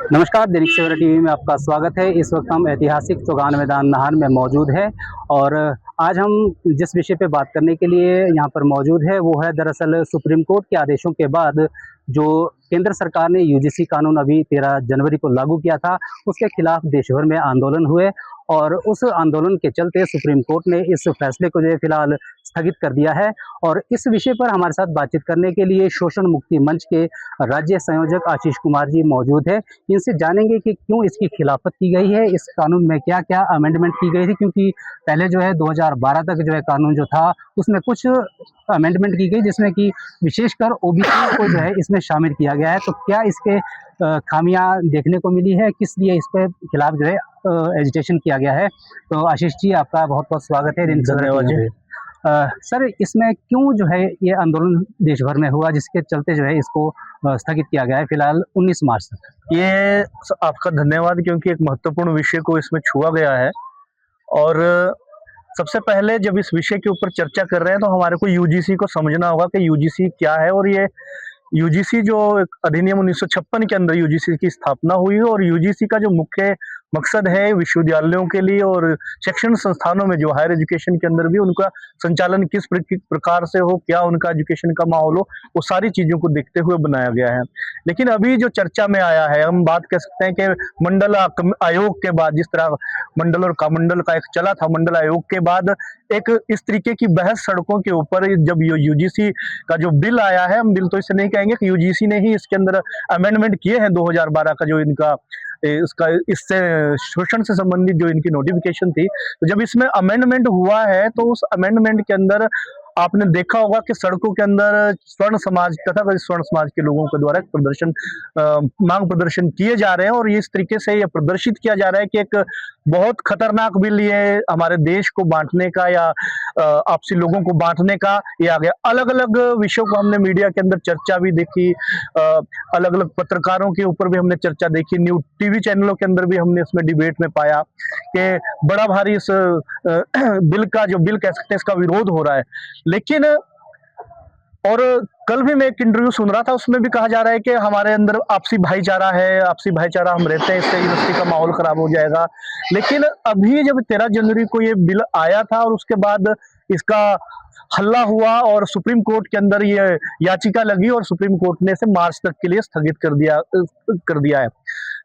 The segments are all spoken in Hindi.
नमस्कार, दैनिक सवेरा टीवी में आपका स्वागत है। इस वक्त हम ऐतिहासिक चौगान मैदान नाहन में मौजूद हैं और आज हम जिस विषय पे बात करने के लिए यहाँ पर मौजूद है वो है दरअसल सुप्रीम कोर्ट के आदेशों के बाद जो केंद्र सरकार ने यूजीसी कानून अभी 13 जनवरी को लागू किया था, उसके खिलाफ देश भर में आंदोलन हुए और उस आंदोलन के चलते सुप्रीम कोर्ट ने इस फैसले को जो है फिलहाल स्थगित कर दिया है। और इस विषय पर हमारे साथ बातचीत करने के लिए शोषण मुक्ति मंच के राज्य संयोजक आशीष कुमार जी मौजूद है। इनसे जानेंगे कि क्यों इसकी खिलाफत की गई है, इस कानून में क्या क्या अमेंडमेंट की गई थी, क्योंकि पहले जो है 2012 तक जो है कानून जो था उसमें कुछ अमेंडमेंट की गई जिसमें कि विशेषकर ओबीसी को जो है इसमें शामिल किया गया है। तो क्या इसके खामियां देखने को मिली है, किस लिए इसके खिलाफ जो है एजिटेशन किया गया है। तो आशीष जी, आपका बहुत बहुत स्वागत है। धन्यवाद जी। सर, इसमें क्यों जो है ये आंदोलन देश भर में हुआ जिसके चलते जो है इसको स्थगित किया गया है फिलहाल 19 मार्च तक? ये आपका धन्यवाद, क्योंकि एक महत्वपूर्ण विषय को इसमें छुआ गया है। और सबसे पहले जब इस विषय के ऊपर चर्चा कर रहे हैं तो हमारे को यूजीसी को समझना होगा कि यूजीसी क्या है। और ये यूजीसी जो अधिनियम 1956 के अंदर यूजीसी की स्थापना हुई है, और यूजीसी का जो मुख्य मकसद है विश्वविद्यालयों के लिए और शैक्षणिक संस्थानों में जो हायर एजुकेशन के अंदर भी उनका संचालन किस प्रकार से हो, क्या उनका एजुकेशन का माहौल हो, वो सारी चीजों को देखते हुए बनाया गया है। लेकिन अभी जो चर्चा में आया है, हम बात कर सकते हैं कि मंडल आयोग के बाद, जिस तरह मंडल और कामंडल का एक चला था, मंडल आयोग के बाद एक इस तरीके की बहस सड़कों के ऊपर जब यूजीसी का जो बिल आया है, हम बिल तो इसे नहीं कहेंगे कि यूजीसी ने ही इसके अंदर अमेंडमेंट किए हैं 2012 का जो इनका इसका इससे शोषण से संबंधित जो इनकी नोटिफिकेशन थी, तो जब इसमें अमेंडमेंट हुआ है तो उस अमेंडमेंट के अंदर आपने देखा होगा कि सड़कों के अंदर स्वर्ण समाज तथा स्वर्ण समाज के लोगों के द्वारा प्रदर्शन मांग प्रदर्शन किए जा रहे हैं। और इस तरीके से ये प्रदर्शित किया जा रहा है कि एक बहुत खतरनाक बिल ये हमारे देश को बांटने का या आपसी लोगों को बांटने का ये आ गया। अलग अलग विषयों को हमने मीडिया के अंदर चर्चा भी देखी, अलग अलग पत्रकारों के ऊपर भी हमने चर्चा देखी, न्यूज टीवी चैनलों के अंदर भी हमने इसमें डिबेट में पाया कि बड़ा भारी इस बिल का जो बिल कह सकते हैं इसका विरोध हो रहा है। लेकिन और कल भी मैं एक इंटरव्यू सुन रहा था, उसमें भी कहा जा रहा है कि हमारे अंदर आपसी भाईचारा है, आपसी भाईचारा हम रहते हैं, इससे यूनिवर्सिटी का माहौल खराब हो जाएगा। लेकिन अभी जब 13 जनवरी को ये बिल आया था और उसके बाद इसका हल्ला हुआ और सुप्रीम कोर्ट के अंदर ये याचिका लगी और सुप्रीम कोर्ट ने इसे मार्च तक के लिए स्थगित कर दिया है।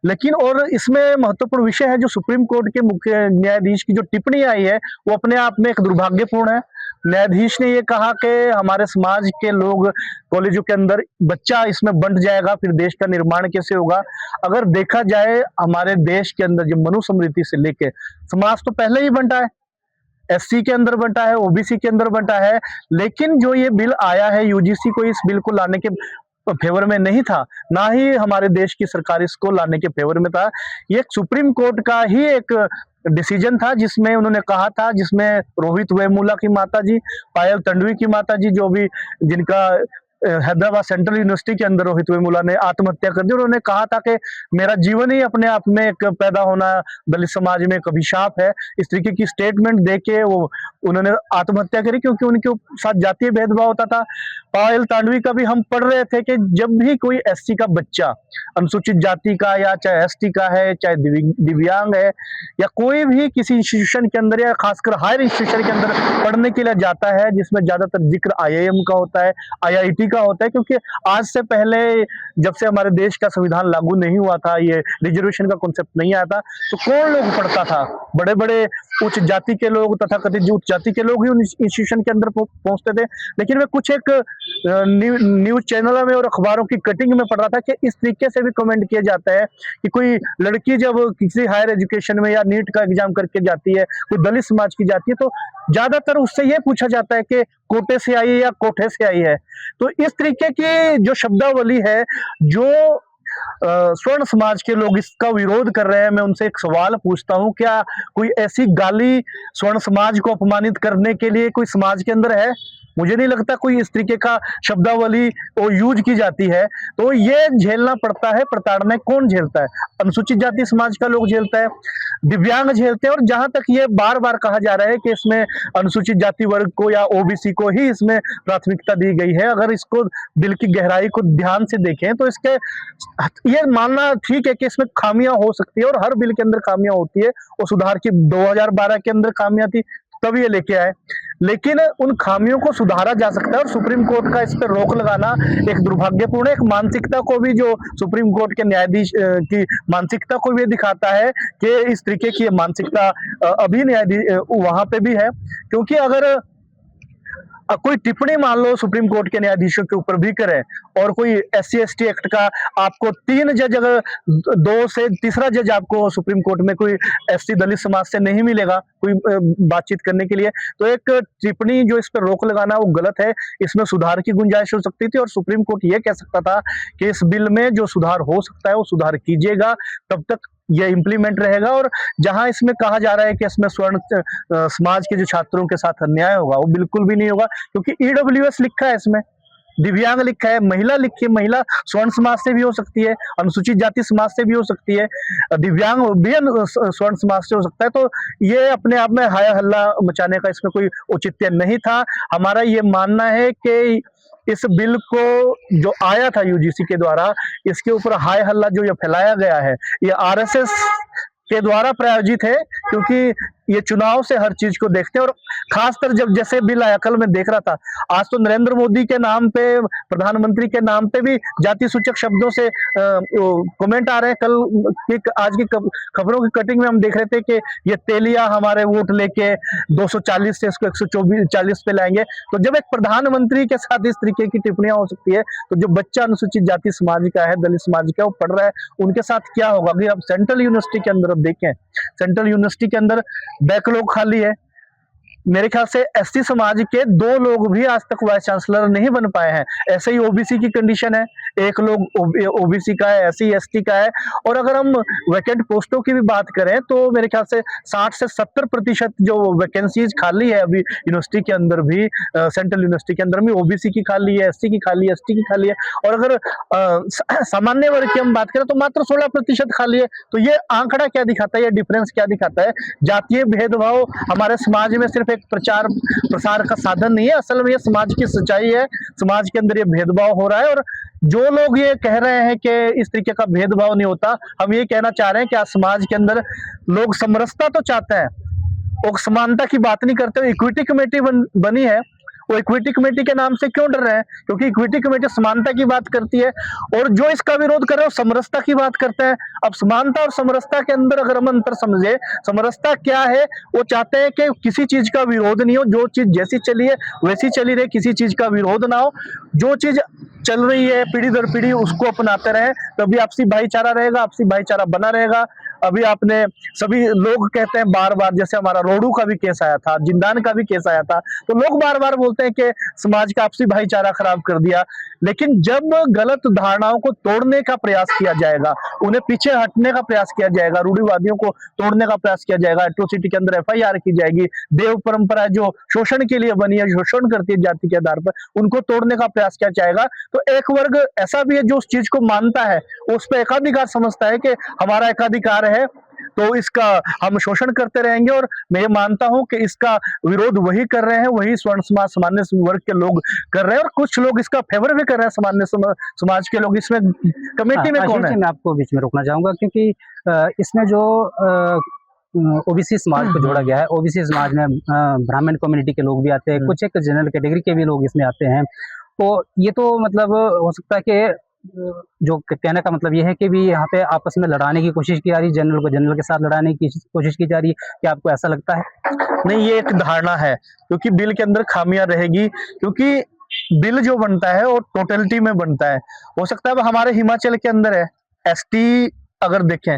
लेकिन और इसमें महत्वपूर्ण विषय है, जो सुप्रीम कोर्ट के मुख्य न्यायाधीश की जो टिप्पणी आई है वो अपने आप में एक दुर्भाग्यपूर्ण है। न्यायाधीश ने ये कहा कि हमारे समाज के लोग कॉलेजों के अंदर बच्चा इसमें बंट जाएगा, फिर देश का निर्माण कैसे होगा। अगर देखा जाए हमारे देश के अंदर जो मनुस्मृति से लेके समाज तो पहले ही बंटा है, एससी के अंदर बंटा है, ओबीसी के अंदर बंटा है। लेकिन जो ये बिल आया है, यूजीसी को इस बिल को लाने के फेवर में नहीं था, ना ही हमारे देश की सरकार इसको लाने के फेवर में था। ये सुप्रीम कोर्ट का ही एक डिसीजन था जिसमें उन्होंने कहा था, जिसमें रोहित वेमुला की माता जी, पायल तंडवी की माता जी, जो भी जिनका हैदराबाद सेंट्रल यूनिवर्सिटी के अंदर रोहित वेमुला ने आत्महत्या कर दी। उन्होंने कहा था कि मेरा जीवन ही अपने आप में एक पैदा होना दलित समाज में एक अभिशाप है। इस तरीके की स्टेटमेंट देके वो उन्होंने आत्महत्या करी, क्योंकि उनके साथ जातीय भेदभाव होता था। पायल तांडवी का भी हम पढ़ रहे थे कि जब भी कोई एससी का बच्चा, अनुसूचित जाति का या चाहे एसटी का है, चाहे दिव्यांग है, या कोई भी किसी इंस्टीट्यूशन के अंदर या खासकर हायर इंस्टीट्यूशन के अंदर पढ़ने के लिए जाता है, जिसमें ज्यादातर जिक्र आईआईएम का होता है, आईआईटी का होता है, क्योंकि आज से पहले जब से हमारे देश का संविधान लागू नहीं हुआ था, ये रिजर्वेशन का कॉन्सेप्ट नहीं आया था, तो कौन लोग पढ़ता था? बड़े बड़े उच्च जाति के लोग तथा कथित उच्च जाति के लोग ही उन इंस्टीट्यूशन के अंदर पहुंचते थे। लेकिन मैं कुछ एक न्यूज चैनलों में और अखबारों की कटिंग में पढ़ रहा था कि इस तरीके से भी कमेंट किया जाता है कि कोई लड़की जब किसी हायर एजुकेशन में या नीट का एग्जाम करके जाती है, कोई दलित समाज की जाती है, तो ज्यादातर उससे यह पूछा जाता है कि कोटे से आई है या कोठे से आई है। तो इस तरीके की जो शब्दावली है, जो स्वर्ण समाज के लोग इसका विरोध कर रहे हैं, मैं उनसे एक सवाल पूछता हूं, क्या कोई ऐसी गाली स्वर्ण समाज को अपमानित करने के लिए कोई समाज के अंदर है? मुझे नहीं लगता कोई इस तरीके का शब्दावली वो यूज की जाती है। तो ये झेलना पड़ता है। प्रताड़ना कौन झेलता है? अनुसूचित जाति समाज का लोग झेलता है, दिव्यांग झेलते हैं। और जहां तक ये बार बार कहा जा रहा है कि इसमें अनुसूचित जाति वर्ग को या ओबीसी को ही इसमें प्राथमिकता दी गई है, अगर इसको बिल की गहराई को ध्यान से देखें तो इसके ये मानना ठीक है कि इसमें खामियां हो सकती है, और हर बिल के अंदर खामियां होती है। वो सुधार की 2012 के अंदर खामियां थी, तब ये लेके आए। लेकिन उन खामियों को सुधारा जा सकता है, और सुप्रीम कोर्ट का इस पर रोक लगाना एक दुर्भाग्यपूर्ण है। एक मानसिकता को भी, जो सुप्रीम कोर्ट के न्यायाधीश की मानसिकता को भी दिखाता है कि इस तरीके की मानसिकता अभी न्यायाधीश वहां पे भी है। क्योंकि अगर कोई टिप्पणी मान लो सुप्रीम कोर्ट के न्यायाधीशों के ऊपर भी करे, और कोई SC/ST एक्ट का आपको 3 जज, अगर 2 से तीसरा जज आपको सुप्रीम कोर्ट में कोई SC दलित समाज से नहीं मिलेगा कोई बातचीत करने के लिए, तो एक टिप्पणी जो इस पर रोक लगाना वो गलत है। इसमें सुधार की गुंजाइश हो सकती थी, और सुप्रीम कोर्ट ये कह सकता था कि इस बिल में जो सुधार हो सकता है वो सुधार कीजिएगा, तब तक ये इंप्लीमेंट रहेगा। और जहां इसमें कहा जा रहा है कि इसमें स्वर्ण समाज के जो छात्रों के साथ अन्याय होगा, वो बिल्कुल भी नहीं होगा। क्योंकि EWS लिखा है, इसमें दिव्यांग लिखा है, महिला लिखी है। महिला स्वर्ण समाज से भी हो सकती है, अनुसूचित जाति समाज से भी हो सकती है, दिव्यांग भी स्वर्ण समाज से हो सकता है। तो ये अपने आप में हाय हल्ला मचाने का इसमें कोई औचित्य नहीं था। हमारा ये मानना है कि इस बिल को जो आया था UGC के द्वारा, इसके ऊपर हाय हल्ला जो ये फैलाया गया है, ये RSS के द्वारा प्रायोजित है। क्योंकि ये चुनाव से हर चीज को देखते हैं, और खासकर जब जैसे बिल आया, कल मैं देख रहा था, आज तो नरेंद्र मोदी के नाम पे, प्रधानमंत्री के नाम पे भी जाति सूचक शब्दों से कमेंट आ रहे हैं। आज की खबरों की कटिंग में हम देख रहे थे कि ये तेलिया हमारे वोट लेके 240 से इसको 140 पे लाएंगे। तो जब एक प्रधानमंत्री के साथ इस तरीके की टिप्पणियां हो सकती है, तो जो बच्चा अनुसूचित जाति समाज का है, दलित समाज का, वो पढ़ रहा है, उनके साथ क्या होगा? अगर आप सेंट्रल यूनिवर्सिटी के अंदर देखें, सेंट्रल यूनिवर्सिटी के अंदर बैकलॉग खाली है। मेरे ख्याल से SC समाज के 2 लोग भी आज तक वाइस चांसलर नहीं बन पाए हैं। ऐसे ही OBC की कंडीशन है, 1 लोग OBC का है, SC/ST का है। और अगर हम वैकेंट पोस्टों की भी बात करें तो मेरे ख्याल से 60 से 70% जो वैकेंसीज खाली है अभी यूनिवर्सिटी के अंदर भी, सेंट्रल यूनिवर्सिटी के अंदर भी OBC की खाली है, SC की खाली है, ST की खाली है। और अगर सामान्य वर्ग की हम बात करें तो मात्र 16% खाली है। तो ये आंकड़ा क्या दिखाता है, ये डिफरेंस क्या दिखाता है? जातीय भेदभाव हमारे समाज में सिर्फ एक प्रचार प्रसार का साधन नहीं है, असल में ये समाज की सच्चाई है। समाज के अंदर ये भेदभाव हो रहा है, और जो लोग ये कह रहे हैं कि इस तरीके का भेदभाव नहीं होता, हम ये कहना चाह रहे हैं कि आज समाज के अंदर लोग समरसता तो चाहते हैं, वो समानता की बात नहीं करते। इक्विटी कमेटी बनी है, वो इक्विटी कमेटी के नाम से क्यों डर रहे हैं? क्योंकि इक्विटी कमेटी समानता की बात करती है, और जो इसका विरोध कर रहे हैं वो समरसता की बात करते हैं। अब समानता और समरसता के अंदर अगर हम अंतर समझे, समरसता क्या है? वो चाहते हैं कि किसी चीज का विरोध नहीं हो, जो चीज जैसी चली है वैसी चली रहे, किसी चीज का विरोध ना हो, जो चीज चल रही है पीढ़ी दर पीढ़ी उसको अपनाते रहे, तभी आपसी भाईचारा रहेगा, आपसी भाईचारा बना रहेगा। अभी आपने सभी लोग कहते हैं बार बार, जैसे हमारा रोडू का भी केस आया था, जिंदान का भी केस आया था, तो लोग बार बार बोलते हैं कि समाज का आपसी भाईचारा खराब कर दिया। लेकिन जब गलत धारणाओं को तोड़ने का प्रयास किया जाएगा, उन्हें पीछे हटने का प्रयास किया जाएगा, रूढ़िवादियों को तोड़ने का प्रयास किया जाएगा, एट्रोसिटी के अंदर FIR की जाएगी, देव परंपरा जो शोषण के लिए बनी है, शोषण करती है जाति के आधार पर, उनको तोड़ने का प्रयास किया जाएगा। तो एक वर्ग ऐसा भी है जो उस चीज को मानता है, उस पर एकाधिकार समझता है कि हमारा एकाधिकार है, तो इसका हम शोषण करते रहेंगे। और मैं ये मानता हूं कि इसका विरोध वही कर रहे हैं, वही स्वर्ण समाज, सामान्य वर्ग के लोग कर रहे हैं, और कुछ लोग इसका फेवर भी कर रहे हैं, सामान्य समाज के लोग। इसमें कमेटी में कौन है? मैं आपको बीच में रोकना चाहूंगा, क्योंकि इसमें जो OBC समाज को जोड़ा गया है, OBC समाज में ब्राह्मण कम्युनिटी के लोग भी आते हैं, कुछ एक जनरल कैटेगरी के भी लोग इसमें आते हैं। तो ये तो मतलब हो सकता है कि जो कहने का मतलब ये है कि भी यहाँ पे आपस में लड़ाने की कोशिश की जा रही है, जनरल को जनरल के साथ लड़ाने की कोशिश की जा रही है, क्या आपको ऐसा लगता है? नहीं, ये एक धारणा है, क्योंकि बिल के अंदर खामियां रहेगी। क्योंकि बिल जो बनता है वो टोटलिटी में बनता है। हो सकता है अब हमारे हिमाचल के अंदर है, ST अगर देखें,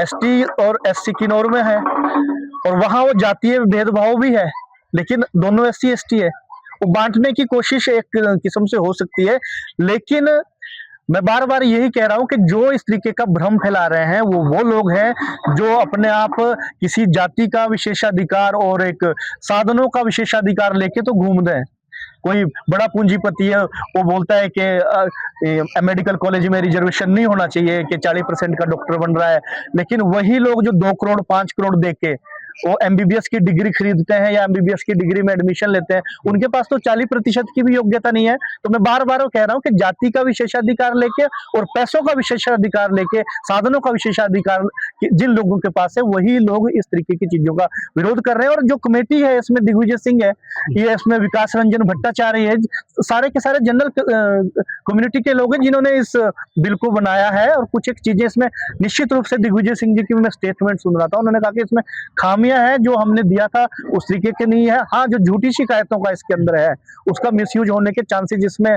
ST और SC की नॉर्में है, और वहां वो जातीय भेदभाव भी है, लेकिन दोनों SC/ST है, वो बांटने की कोशिश एक किस्म से हो सकती है। लेकिन मैं बार बार यही कह रहा हूं कि जो इस तरीके का भ्रम फैला रहे हैं वो लोग हैं जो अपने आप किसी जाति का विशेषाधिकार और एक साधनों का विशेषाधिकार लेके तो घूम रहे हैं। कोई बड़ा पूंजीपति है, वो बोलता है कि मेडिकल कॉलेज में रिजर्वेशन नहीं होना चाहिए, कि 40% का डॉक्टर बन रहा है, लेकिन वही लोग जो 2 करोड़ 5 करोड़ दे के वो एमबीबीएस की डिग्री खरीदते हैं या एमबीबीएस की डिग्री में एडमिशन लेते हैं, उनके पास तो 40% की भी योग्यता नहीं है। तो मैं बार बार कह रहा हूं कि जाति का विशेषाधिकार लेके और पैसों का विशेषाधिकार लेके, साधनों का विशेषाधिकार जिन लोगों के पास है, वही लोग इस तरीके की चीजों का विरोध कर रहे हैं। और जो कमेटी है इसमें दिग्विजय सिंह है, ये इसमें विकास रंजन भट्टाचार्य है, सारे के सारे जनरल कम्युनिटी के लोग हैं जिन्होंने इस बिल को बनाया है। और कुछ एक चीजें इसमें निश्चित रूप से दिग्विजय सिंह जी की मैं स्टेटमेंट सुन रहा था, उन्होंने कहा कि इसमें खामियां हैं, जो हमने दिया था उस तरीके के नहीं है। हाँ, जो झूठी शिकायतों का इसके अंदर है उसका मिसयूज होने के चांसेस, इसमें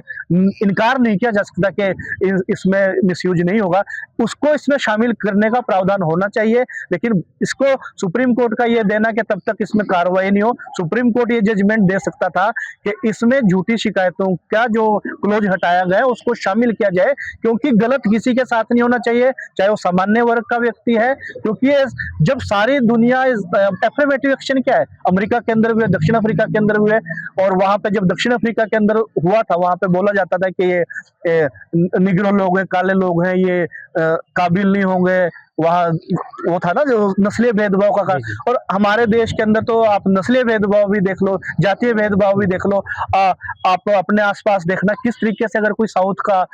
इनकार नहीं किया जा सकता कि इसमें मिसयूज नहीं होगा, उसको इसमें शामिल करने का प्रावधान होना चाहिए। लेकिन इसको सुप्रीम कोर्ट का ये देना कि तब तक इसमें कार्रवाई नहीं हो, सुप्रीम कोर्ट ये जजमेंट दे सकता था कि इसमें झूठी शिकायतों का जो क्लोज हटाया गया है उसको शामिल किया जाए, क्योंकि गलत किसी के साथ नहीं होना चाहिए, चाहे वो सामान्य वर्ग का व्यक्ति है। क्योंकि ये जब सारी दुनिया एफर्मेटिव एक्शन क्या है, अमेरिका के अंदर भी है, दक्षिण अफ्रीका के अंदर भी है, और वहां पे जब दक्षिण अफ्रीका के अंदर हुआ था, वहां पे बोला जाता था कि ये निग्रो लोग हैं, काले लोग हैं, ये काबिल नहीं होंगे, वहाँ वो था ना जो नस्लीय भेदभाव का जी, जी। और हमारे देश के अंदर तो आप नस्लीय भेदभाव भी देख लो, जातीय भेदभाव भी देख लो, आप अपने आसपास देखना किस तरीके से अगर कोई साउथ का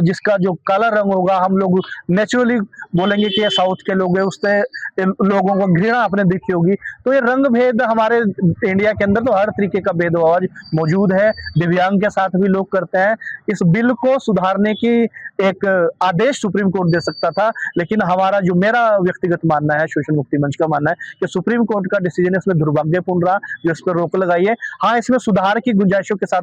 जिसका जो काला रंग होगा, हम लोग नेचुरली बोलेंगे कि ये साउथ के लोग हैं, उससे लोगों को घृणा आपने देखी होगी। तो ये रंग भेद हमारे इंडिया के अंदर तो हर तरीके का भेदभाव आज मौजूद है, दिव्यांग के साथ भी लोग करते हैं। इस बिल को सुधारने की एक आदेश सुप्रीम कोर्ट दे सकता था, लेकिन हमारा जो मेरा व्यक्तिगत मानना है, शोषण मुक्ति मंच का मानना है कि सुप्रीम कोर्ट का डिसीजन इसमें दुर्भाग्यपूर्ण रहा, जो इस पर रोक लगाई है। हाँ, इसमें सुधार की गुंजाइशों के साथ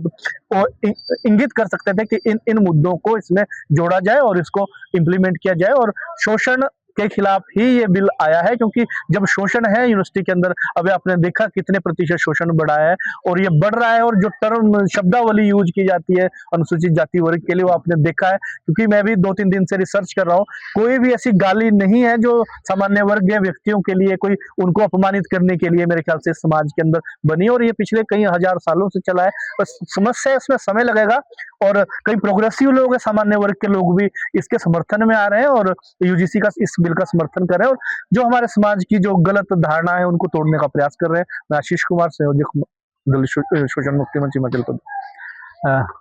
इंगित कर सकते थे कि इन मुद्दों को इसमें जोड़ा जाए और इसको इम्प्लीमेंट किया जाए, और शोषण के खिलाफ ही ये बिल आया है। क्योंकि जब शोषण है यूनिवर्सिटी के अंदर, अभी आपने देखा कितने प्रतिशत शोषण बढ़ा है, और ये बढ़ रहा है, और जो टर्म शब्दावली यूज की जाती है अनुसूचित जाति वर्ग के लिए, वो आपने देखा है। क्योंकि मैं भी 2-3 दिन से रिसर्च कर रहा हूँ, कोई भी ऐसी गाली नहीं है जो सामान्य वर्ग के व्यक्तियों के लिए, कोई उनको अपमानित करने के लिए मेरे ख्याल से समाज के अंदर बनी, और ये पिछले कई हजार सालों से चला है। बस समस्या इसमें समय लगेगा, और कई प्रोग्रेसिव लोग हैं, सामान्य वर्ग के लोग भी इसके समर्थन में आ रहे हैं और यूजीसी का इस बिल का समर्थन कर रहे हैं, और जो हमारे समाज की जो गलत धारणा है उनको तोड़ने का प्रयास कर रहे हैं। मैं आशीष कुमार, संयोजक दल शोषण मुक्ति मंच हिमाचल प्रदेश।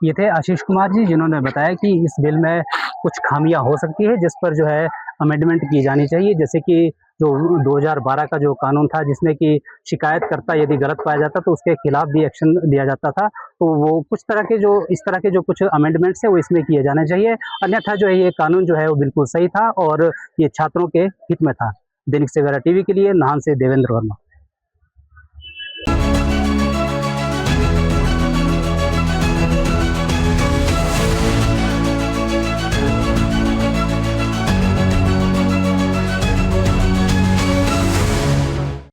ये थे आशीष कुमार जी, जिन्होंने बताया कि इस बिल में कुछ खामियां हो सकती है, जिस पर जो है अमेंडमेंट की जानी चाहिए। जैसे कि जो 2012 का जो कानून था, जिसमें कि शिकायतकर्ता यदि गलत पाया जाता तो उसके खिलाफ भी एक्शन लिया जाता था, तो वो कुछ तरह के जो इस तरह के जो कुछ अमेंडमेंट्स है वो इसमें किए जाने चाहिए। अन्यथा जो है ये कानून जो है वो बिल्कुल सही था और ये छात्रों के हित में था। दैनिक सवेरा टीवी के लिए नाहन से देवेंद्र वर्मा।